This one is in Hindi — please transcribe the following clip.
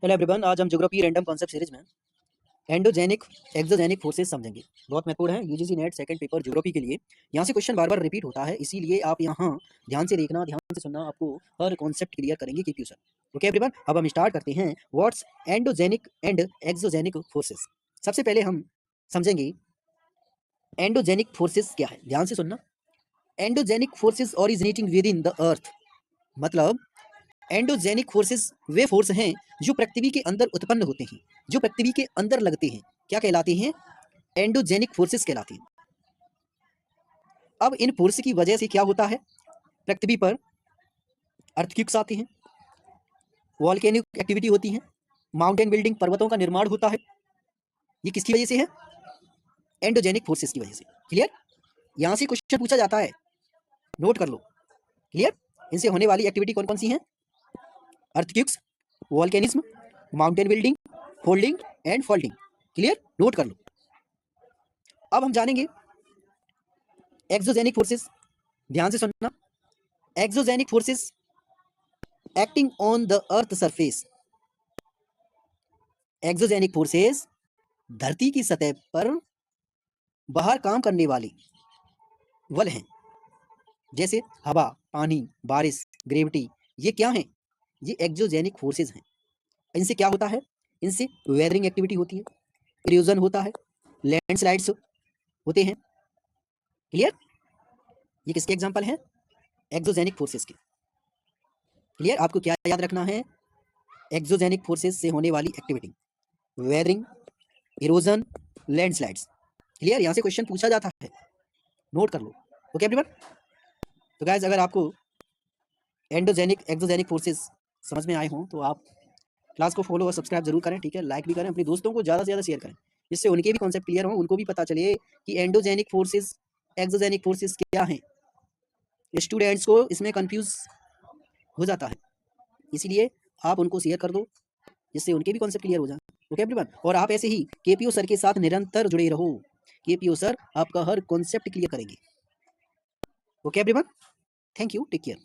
हेलो एवरीवन, आज हम ज्योग्राफी रैंडम कॉन्सेप्ट सीरीज में एंडोजेनिक एक्सोजेनिक फोर्सेस समझेंगे। बहुत महत्वपूर्ण है UGC net second paper geography के लिए। यहाँ से क्वेश्चन बार बार रिपीट होता है, इसीलिए आप यहाँ ध्यान से देखना, ध्यान से सुनना, आपको हर कॉन्सेप्ट क्लियर करेंगे केपीयू सर। ओके एवरीवन, अब हम स्टार्ट करते हैं। What's endogenic and exogenic forces. सबसे पहले हम समझेंगे एंडोजेनिक फोर्सेस क्या है। ध्यान से सुनना। Endogenic forces originating with in the earth, मतलब एंडोजेनिक फोर्सेस वे फोर्स हैं जो पृथ्वी के अंदर उत्पन्न होते हैं, जो पृथ्वी के अंदर लगते हैं। क्या कहलाते हैं? एंडोजेनिक फोर्सेस कहलाते हैं। अब इन फोर्स की वजह से क्या होता है? पृथ्वी पर अर्थक्वेक्स आते हैं, वॉल्केनिक एक्टिविटी होती है, माउंटेन बिल्डिंग, पर्वतों का निर्माण होता है। ये किसकी वजह से है? एंडोजेनिक फोर्सेस की वजह से। क्लियर? यहां से क्वेश्चन पूछा जाता है, नोट कर लो। क्लियर? इनसे होने वाली एक्टिविटी कौन कौन सी हैं? Earthquakes, volcanism, mountain building, folding and faulting. Clear? Note कर लो। अब हम जानेंगे एक्सोजेनिक फोर्सेस। ध्यान से सुनना। Exogenic forces acting on the earth surface. Exogenic forces धरती की सतह पर बाहर काम करने वाले बल हैं, जैसे हवा, पानी, बारिश, ग्रेविटी। ये क्या हैं? ये एक्सोजेनिक फोर्सेस हैं। इनसे क्या होता है? इनसे वेदरिंग एक्टिविटी होती है, इरोजन होता है, लैंडस्लाइड्स होते हैं। क्लियर? ये किसके एग्जांपल हैं? एक्सोजेनिक फोर्सेस के। क्लियर? आपको क्या याद रखना है? एक्सोजेनिक फोर्सेस से होने वाली activity, weathering, erosion, landslides. Clear? यहाँ से क्वेश्चन पूछा जाता है, नोट कर लो। Okay everyone? तो गाइस, अगर आपको एंडोजेनिक एक्सोजेनिक फोर्सेस समझ में आए हों तो आप क्लास को फॉलो और सब्सक्राइब जरूर करें। ठीक है? लाइक भी करें, अपने दोस्तों को ज़्यादा से ज़्यादा शेयर करें, जिससे उनके भी कॉन्सेप्ट क्लियर हों, उनको भी पता चले कि एंडोजेनिक फोर्सेस एक्सोजेनिक फोर्सेस क्या हैं। स्टूडेंट्स को इसमें कंफ्यूज हो जाता है, इसीलिए आप उनको शेयर कर दो, जिससे उनके भी कॉन्सेप्ट क्लियर हो जाए। Okay everyone? और आप ऐसे ही केपीओ सर के साथ निरंतर जुड़े रहो। केपीओ सर आपका हर कॉन्सेप्ट क्लियर करेंगे। Okay everyone? Thank you, take care.